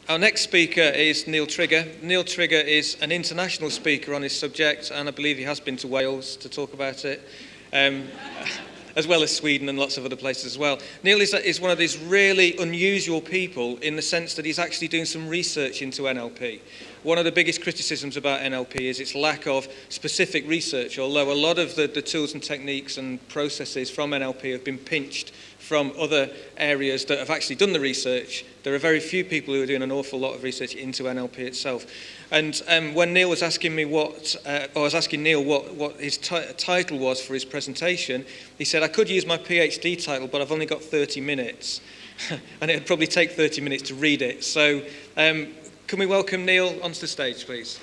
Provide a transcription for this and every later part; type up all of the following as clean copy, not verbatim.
Our next speaker is Neil Trigger. Neil Trigger is an international speaker on his subject, and I believe he has been to Wales to talk about it, as well as Sweden and lots of other places as well. Neil is one of these really unusual people in the sense that he's actually doing some research into NLP. One of the biggest criticisms about NLP is its lack of specific research, although a lot of the tools and techniques and processes from NLP have been pinched from other areas that have actually done the research. There are very few people who are doing an awful lot of research into NLP itself. And when Neil was asking me I was asking Neil what his title was for his presentation, he said, I could use my PhD title, but I've only got 30 minutes. And it'd probably take 30 minutes to read it. So can we welcome Neil onto the stage, please?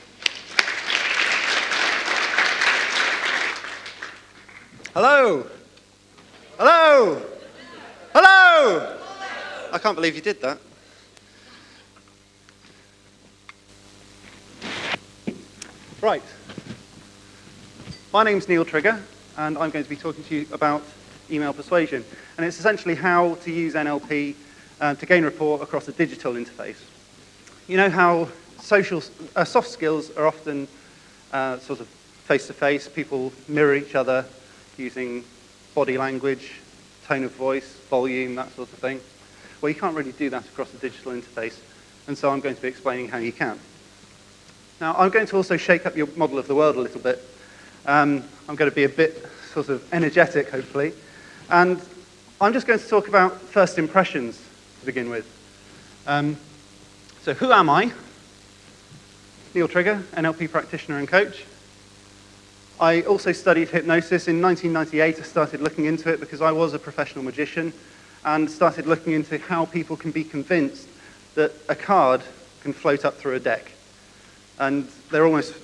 Hello. Hello. Hello. I can't believe you did that. Right. My name's Neil Trigger, and I'm going to be talking to you about email persuasion. And it's essentially how to use NLP to gain rapport across a digital interface. You know how soft skills are often sort of face-to-face. People mirror each other using body language, tone of voice, volume, that sort of thing. Well, you can't really do that across a digital interface, and so I'm going to be explaining how you can. Now, I'm going to also shake up your model of the world a little bit. I'm going to be a bit sort of energetic, hopefully, and I'm just going to talk about first impressions to begin with. So who am I? Neil Trigger, NLP practitioner and coach. I also studied hypnosis. In 1998, I started looking into it because I was a professional magician and started looking into how people can be convinced that a card can float up through a deck. And they're almost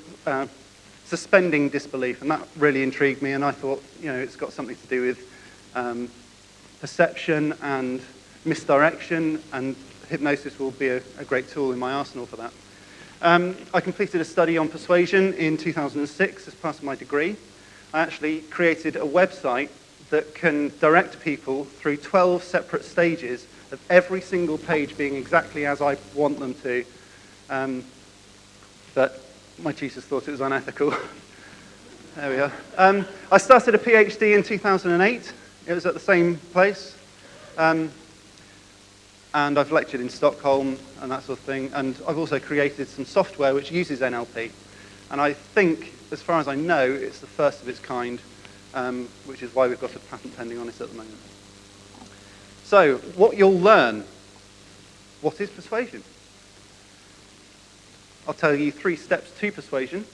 suspending disbelief, and that really intrigued me, and I thought, it's got something to do with perception and misdirection, and hypnosis will be a great tool in my arsenal for that. I completed a study on persuasion in 2006 as part of my degree. I actually created a website that can direct people through 12 separate stages of every single page being exactly as I want them to. But my tutors thought it was unethical. There we are. I started a PhD in 2008. It was at the same place. And I've lectured in Stockholm and that sort of thing. And I've also created some software which uses NLP. And I think, as far as I know, it's the first of its kind, which is why we've got a patent pending on it at the moment. So, what you'll learn. What is persuasion? I'll tell you 3 steps to persuasion.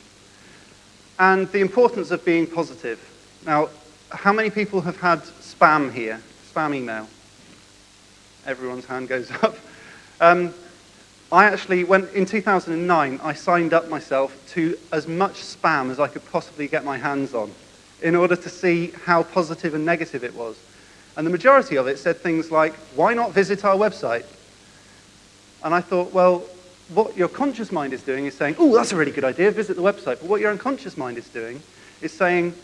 And the importance of being positive. Now, how many people have had spam here? Spam email? Everyone's hand goes up. I actually went, in 2009, I signed up myself to as much spam as I could possibly get my hands on in order to see how positive and negative it was. And the majority of it said things like, why not visit our website? And I thought, well, what your conscious mind is doing is saying, oh, that's a really good idea, visit the website. But what your unconscious mind is doing is saying,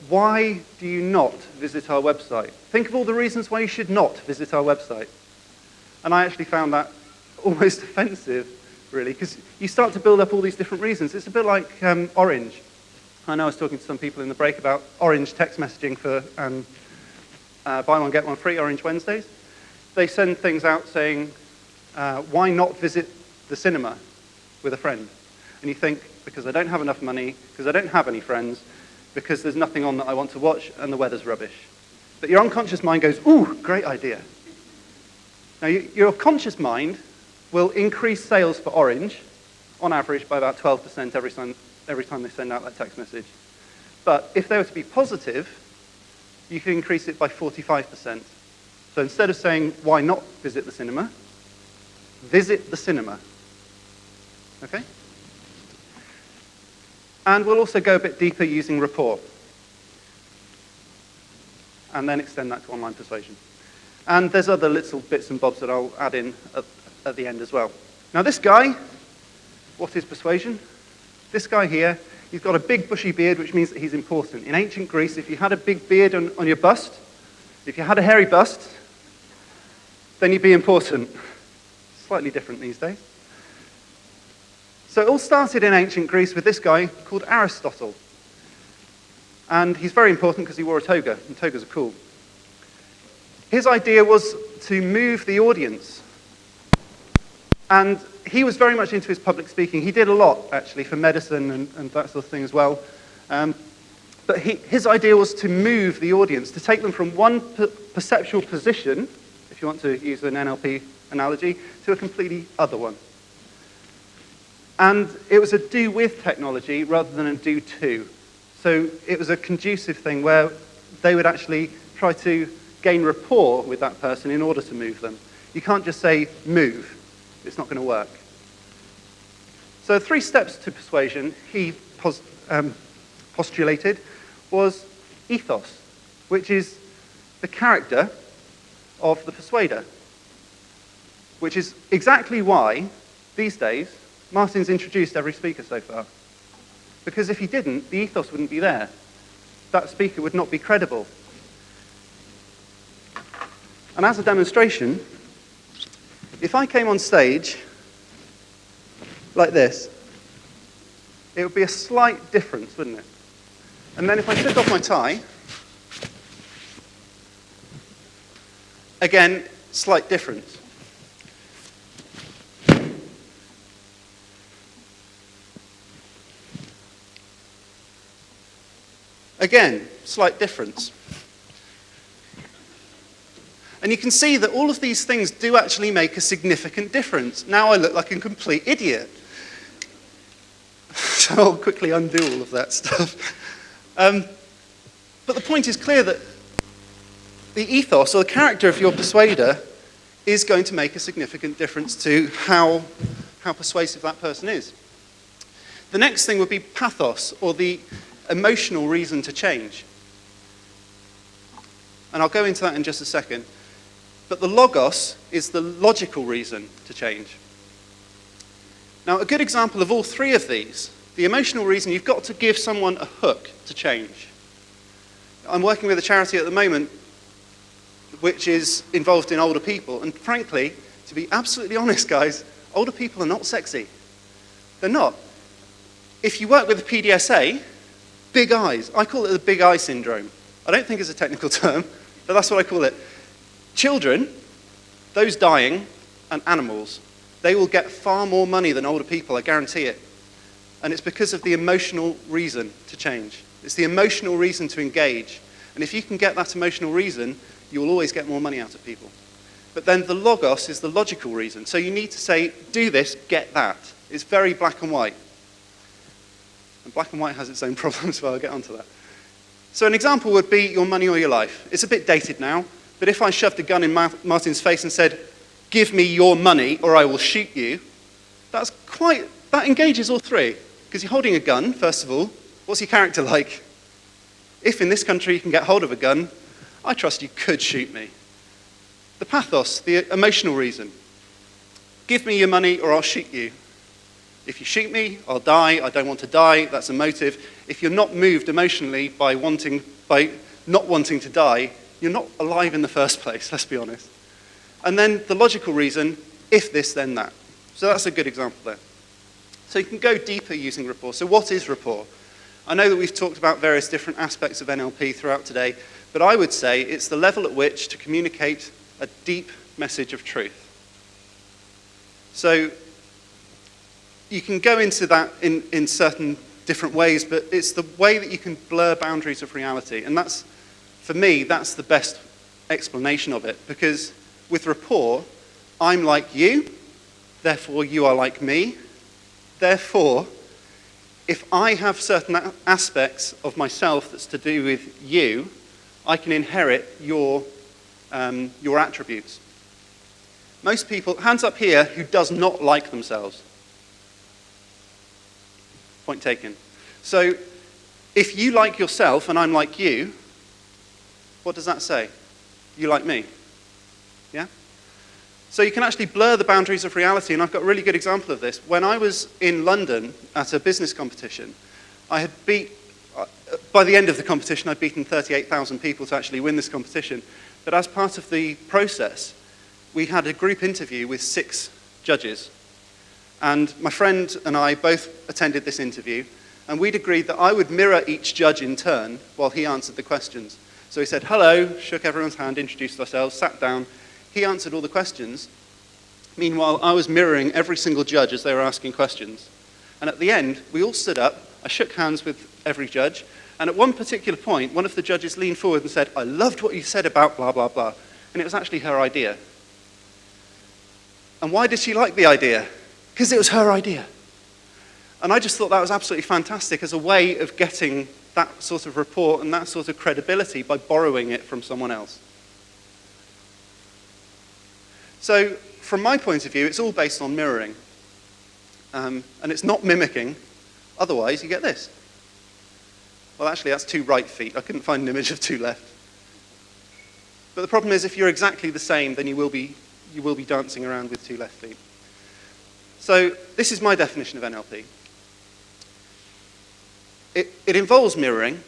why do you not visit our website? Think of all the reasons why you should not visit our website. And I actually found that almost offensive, really, because you start to build up all these different reasons. It's a bit like Orange. I know I was talking to some people in the break about Orange text messaging for buy one, get one free, Orange Wednesdays. They send things out saying, why not visit the cinema with a friend? And you think, because I don't have enough money, because I don't have any friends, because there's nothing on that I want to watch, and the weather's rubbish. But your unconscious mind goes, ooh, great idea. Now, your conscious mind will increase sales for Orange, on average, by about 12% every time they send out that text message. But if they were to be positive, you can increase it by 45%. So instead of saying, why not visit the cinema, visit the cinema. Okay? And we'll also go a bit deeper using rapport. And then extend that to online persuasion. And there's other little bits and bobs that I'll add in at the end as well. Now this guy, what is persuasion? This guy here, he's got a big bushy beard, which means that he's important. In ancient Greece, if you had a big beard on your bust, if you had a hairy bust, then you'd be important. slightly different these days. So it all started in ancient Greece with this guy called Aristotle. And he's very important because he wore a toga, and togas are cool. His idea was to move the audience. And he was very much into his public speaking. He did a lot, actually, for medicine and that sort of thing as well. But his idea was to move the audience, to take them from one perceptual position, if you want to use an NLP analogy, to a completely other one. And it was a do with technology rather than a do to. So it was a conducive thing where they would actually try to gain rapport with that person in order to move them. You can't just say, move. It's not going to work. So 3 steps to persuasion he postulated was ethos, which is the character of the persuader, which is exactly why, these days, Martin's introduced every speaker so far. Because if he didn't, the ethos wouldn't be there. That speaker would not be credible. And as a demonstration, if I came on stage like this, it would be a slight difference, wouldn't it? And then if I took off my tie, again, slight difference. Again, slight difference. And you can see that all of these things do actually make a significant difference. Now I look like a complete idiot. So I'll quickly undo all of that stuff. But the point is clear that the ethos or the character of your persuader is going to make a significant difference to how persuasive that person is. The next thing would be pathos, or the emotional reason to change. And I'll go into that in just a second. But the logos is the logical reason to change. Now, a good example of all 3 of these, the emotional reason, you've got to give someone a hook to change. I'm working with a charity at the moment which is involved in older people, and frankly, to be absolutely honest, guys, older people are not sexy. They're not. If you work with the PDSA, big eyes, I call it the big eye syndrome. I don't think it's a technical term, but that's what I call it. Children, those dying, and animals, they will get far more money than older people, I guarantee it. And it's because of the emotional reason to change. It's the emotional reason to engage. And if you can get that emotional reason, you will always get more money out of people. But then the logos is the logical reason. So you need to say, do this, get that. It's very black and white. And black and white has its own problems, but I'll get onto that. So an example would be your money or your life. It's a bit dated now, but if I shoved a gun in Martin's face and said, give me your money or I will shoot you, that engages all 3. Because you're holding a gun, first of all. What's your character like? If in this country you can get hold of a gun, I trust you could shoot me. The pathos, the emotional reason. Give me your money or I'll shoot you. If you shoot me, I'll die. I don't want to die. That's a motive. If you're not moved emotionally by not wanting to die, you're not alive in the first place, let's be honest. And then the logical reason, if this, then that. So that's a good example there. So you can go deeper using rapport. So what is rapport? I know that we've talked about various different aspects of NLP throughout today, but I would say it's the level at which to communicate a deep message of truth. So you can go into that in certain different ways, but it's the way that you can blur boundaries of reality. And that's, for me, that's the best explanation of it. Because with rapport, I'm like you, therefore you are like me. Therefore, if I have certain aspects of myself that's to do with you, I can inherit your attributes. Most people, hands up here, who does not like themselves. Point taken. So, if you like yourself and I'm like you, what does that say? You like me. Yeah? So you can actually blur the boundaries of reality, and I've got a really good example of this. When I was in London at a business competition, by the end of the competition, I'd beaten 38,000 people to actually win this competition. But as part of the process, we had a group interview with 6 judges. And my friend and I both attended this interview, and we'd agreed that I would mirror each judge in turn while he answered the questions. So he said, hello, shook everyone's hand, introduced ourselves, sat down. He answered all the questions. Meanwhile, I was mirroring every single judge as they were asking questions. And at the end, we all stood up. I shook hands with every judge. And at one particular point, one of the judges leaned forward and said, I loved what you said about blah, blah, blah. And it was actually her idea. And why did she like the idea? Because it was her idea. And I just thought that was absolutely fantastic as a way of getting that sort of report and that sort of credibility by borrowing it from someone else. So from my point of view, it's all based on mirroring. And it's not mimicking. Otherwise, you get this. Well, actually, that's 2 right feet. I couldn't find an image of 2 left. But the problem is, if you're exactly the same, then you will be dancing around with 2 left feet. So this is my definition of NLP. It involves mirroring.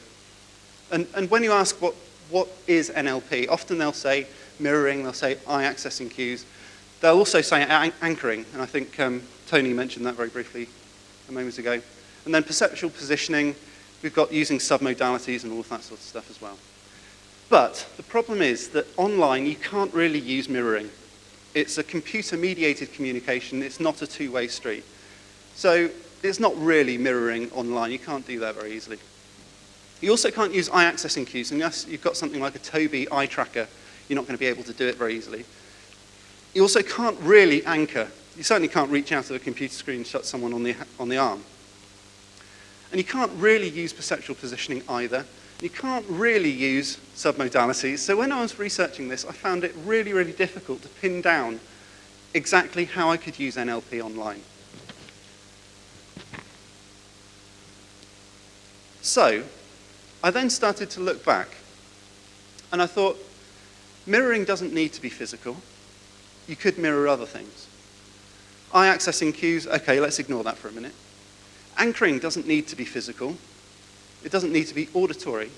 And when you ask what is NLP, often they'll say mirroring, they'll say eye-accessing cues. They'll also say anchoring, and I think Tony mentioned that very briefly a moment ago. And then perceptual positioning, we've got using submodalities and all of that sort of stuff as well. But the problem is that online you can't really use mirroring. It's a computer-mediated communication. It's not a two-way street. So it's not really mirroring online. You can't do that very easily. You also can't use eye-accessing cues. Unless you've got something like a Tobii eye tracker, you're not going to be able to do it very easily. You also can't really anchor. You certainly can't reach out to a computer screen and shut someone on the arm. And you can't really use perceptual positioning either. You can't really use submodalities. So when I was researching this, I found it really, really difficult to pin down exactly how I could use NLP online. So I then started to look back, and I thought, mirroring doesn't need to be physical. You could mirror other things. Eye-accessing cues, okay, let's ignore that for a minute. Anchoring doesn't need to be physical. It doesn't need to be auditory.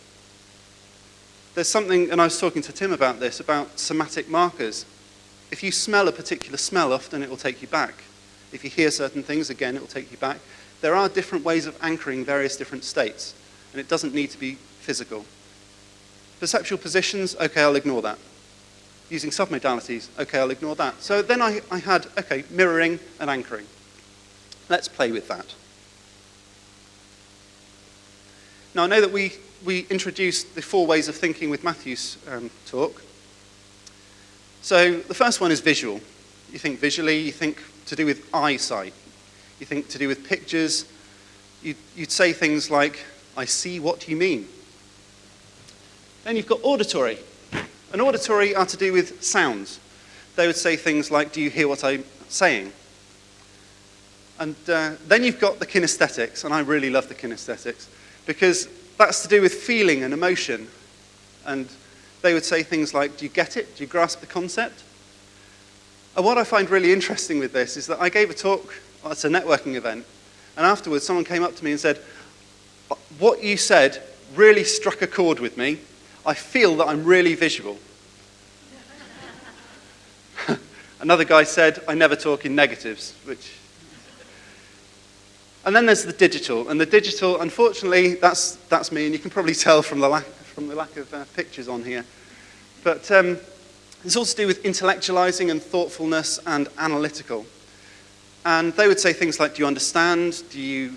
There's something, and I was talking to Tim about this, about somatic markers. If you smell a particular smell, often it will take you back. If you hear certain things, again, it will take you back. There are different ways of anchoring various different states, and it doesn't need to be physical. Perceptual positions, okay, I'll ignore that. Using submodalities, okay, I'll ignore that. So then I had, okay, mirroring and anchoring. Let's play with that. Now, I know that we introduced the 4 ways of thinking with Matthew's talk. So the first one is visual. You think visually, you think to do with eyesight. You think to do with pictures. You'd say things like, I see what you mean. Then you've got auditory. And auditory are to do with sounds. They would say things like, do you hear what I'm saying? And then you've got the kinesthetics, and I really love the kinesthetics, because that's to do with feeling and emotion. And they would say things like, do you get it? Do you grasp the concept? And what I find really interesting with this is that I gave a talk at a networking event, and afterwards someone came up to me and said, what you said really struck a chord with me. I feel that I'm really visual. Another guy said, I never talk in negatives, which... And then there's the digital. And the digital, unfortunately, that's me, and you can probably tell from the lack of pictures on here. But it's all to do with intellectualizing and thoughtfulness and analytical. And they would say things like, do you understand? Do you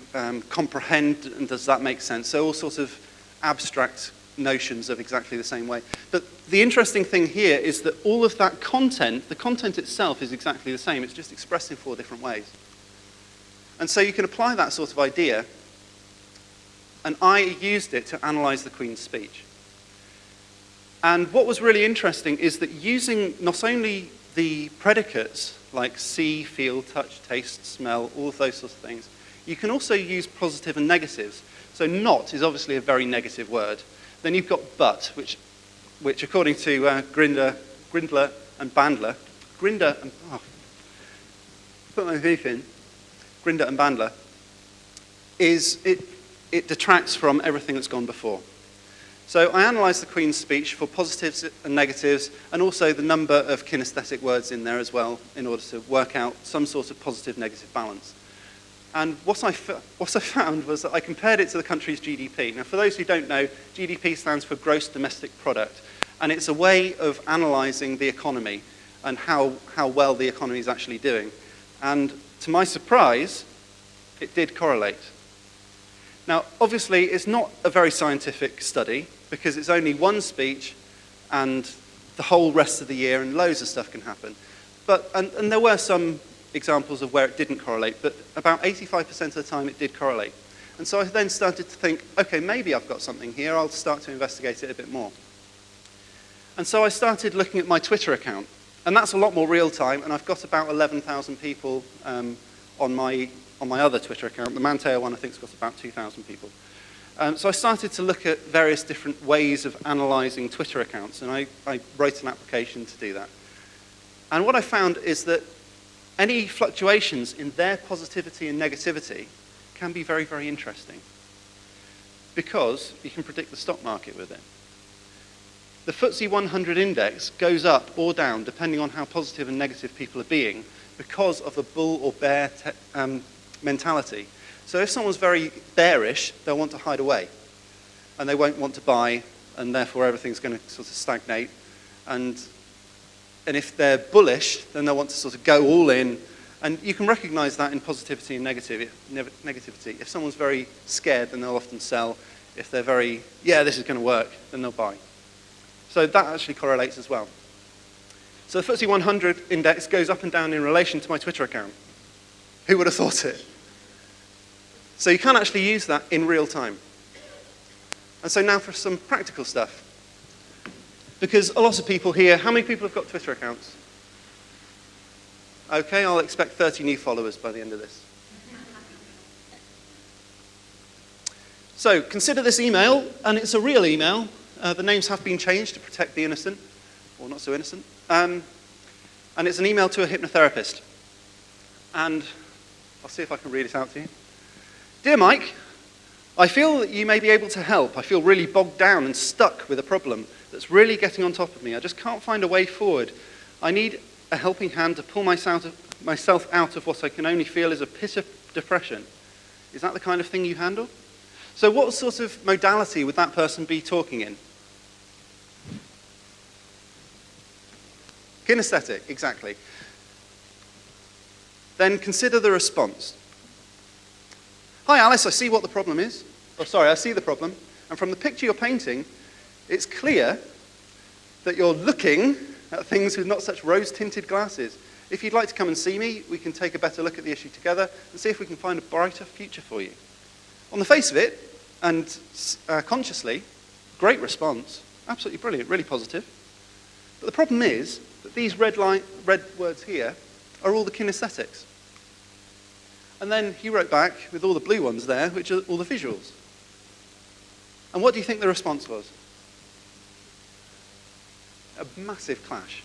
comprehend? And does that make sense? So all sorts of abstract notions of exactly the same way. But the interesting thing here is that all of that content, the content itself is exactly the same. It's just expressed in 4 different ways. And so you can apply that sort of idea, and I used it to analyze the Queen's speech. And what was really interesting is that using not only the predicates, like see, feel, touch, taste, smell, all of those sorts of things, you can also use positive and negatives. So not is obviously a very negative word. Then you've got but, which according to Grindler and Bandler, put my teeth in, Grinder and Bandler, is it detracts from everything that's gone before. So I analysed the Queen's speech for positives and negatives, and also the number of kinesthetic words in there as well, in order to work out some sort of positive-negative balance. And what I found was that I compared it to the country's GDP. Now, for those who don't know, GDP stands for Gross Domestic Product, and it's a way of analysing the economy and how well the economy is actually doing. And to my surprise, it did correlate. Now, obviously, it's not a very scientific study, because it's only one speech and the whole rest of the year, and loads of stuff can happen. And there were some examples of where it didn't correlate, but about 85% of the time it did correlate. And so I then started to think, okay, maybe I've got something here, I'll start to investigate it a bit more. And so I started looking at my Twitter account, and that's a lot more real time, and I've got about 11,000 people on my other Twitter account. The Manteo one, I think, has got about 2,000 people. So I started to look at various different ways of analysing Twitter accounts, and I wrote an application to do that. And what I found is that any fluctuations in their positivity and negativity can be very, very interesting, because you can predict the stock market with it. The FTSE 100 index goes up or down depending on how positive and negative people are being, because of the bull or bear mentality. So if someone's very bearish, they'll want to hide away, and they won't want to buy, and therefore everything's going to sort of stagnate. And if they're bullish, then they'll want to sort of go all in. And you can recognize that in positivity and negativity. If someone's very scared, then they'll often sell. If they're very, yeah, this is going to work, then they'll buy. So that actually correlates as well. So the FTSE 100 index goes up and down in relation to my Twitter account. Who would have thought it? So you can actually use that in real time. And so now for some practical stuff. Because a lot of people here, how many people have got Twitter accounts? Okay, I'll expect 30 new followers by the end of this. So consider this email, and it's a real email. The names have been changed to protect the innocent, or not so innocent. And it's an email to a hypnotherapist. And I'll see if I can read it out to you. Dear Mike, I feel that you may be able to help. I feel really bogged down and stuck with a problem that's really getting on top of me. I just can't find a way forward. I need a helping hand to pull myself out of what I can only feel is a pit of depression. Is that the kind of thing you handle? So what sort of modality would that person be talking in? Kinesthetic, exactly. Then consider the response. Hi Alice, I see what the problem is. Oh, sorry, I see the problem. And from the picture you're painting, it's clear that you're looking at things with not such rose-tinted glasses. If you'd like to come and see me, we can take a better look at the issue together and see if we can find a brighter future for you. On the face of it, and consciously, great response. Absolutely brilliant, really positive. But the problem is that these red words here are all the kinesthetics. And then he wrote back with all the blue ones there, which are all the visuals. And what do you think the response was? A massive clash.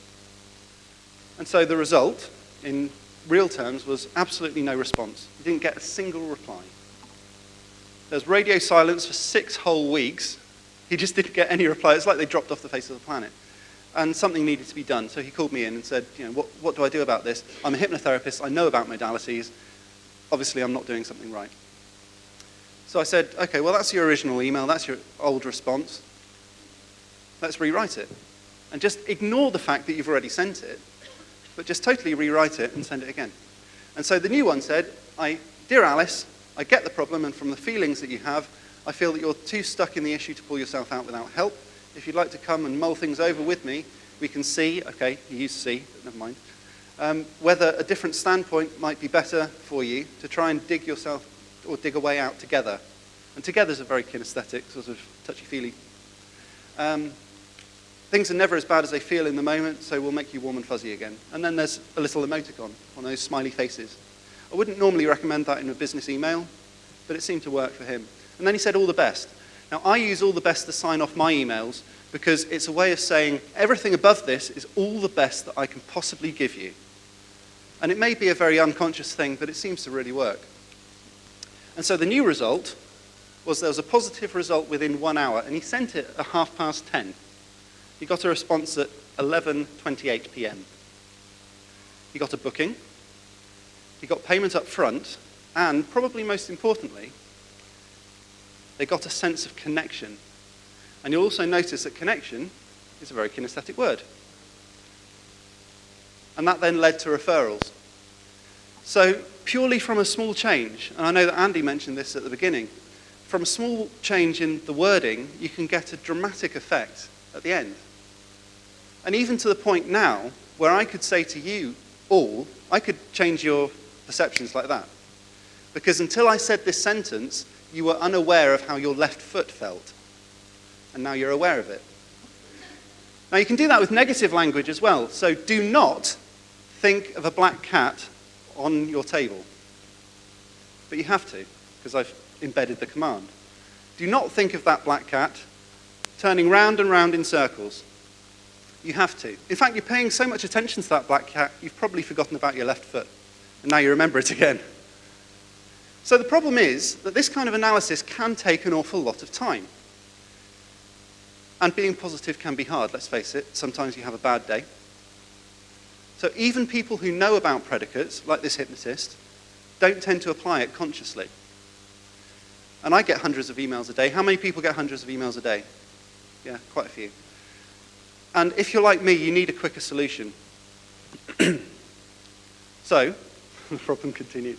And so the result, in real terms, was absolutely no response. You didn't get a single reply. There was radio silence for 6 whole weeks. He just didn't get any reply. It's like they dropped off the face of the planet. And something needed to be done. So he called me in and said, what do I do about this? I'm a hypnotherapist. I know about modalities. Obviously, I'm not doing something right. So I said, okay, well, that's your original email. That's your old response. Let's rewrite it. And just ignore the fact that you've already sent it, but just totally rewrite it and send it again. And so the new one said, Dear Alice, I get the problem, and from the feelings that you have, I feel that you're too stuck in the issue to pull yourself out without help. If you'd like to come and mull things over with me, we can see, okay, you used C, but never mind, whether a different standpoint might be better for you to try and dig yourself or dig a way out together. And together is a very kinesthetic, sort of touchy-feely. Things are never as bad as they feel in the moment, so we'll make you warm and fuzzy again. And then there's a little emoticon, one of those smiley faces. I wouldn't normally recommend that in a business email, but it seemed to work for him. And then he said all the best. Now, I use all the best to sign off my emails because it's a way of saying everything above this is all the best that I can possibly give you. And it may be a very unconscious thing, but it seems to really work. And so the new result was there was a positive result within 1 hour, and he sent it at 10:30. He got a response at 11:28 p.m. He got a booking, he got payment up front, and probably most importantly, they got a sense of connection. And you'll also notice that connection is a very kinesthetic word. And that then led to referrals. So purely from a small change, and I know that Andy mentioned this at the beginning, from a small change in the wording, you can get a dramatic effect at the end. And even to the point now where I could say to you all, I could change your perceptions like that. Because until I said this sentence, you were unaware of how your left foot felt. And now you're aware of it. Now you can do that with negative language as well. So do not think of a black cat on your table. But you have to, because I've embedded the command. Do not think of that black cat turning round and round in circles. You have to. In fact, you're paying so much attention to that black cat, you've probably forgotten about your left foot. And now you remember it again. So the problem is that this kind of analysis can take an awful lot of time. And being positive can be hard, let's face it. Sometimes you have a bad day. So even people who know about predicates, like this hypnotist, don't tend to apply it consciously. And I get hundreds of emails a day. How many people get hundreds of emails a day? Yeah, quite a few. And if you're like me, you need a quicker solution. So, the problem continued.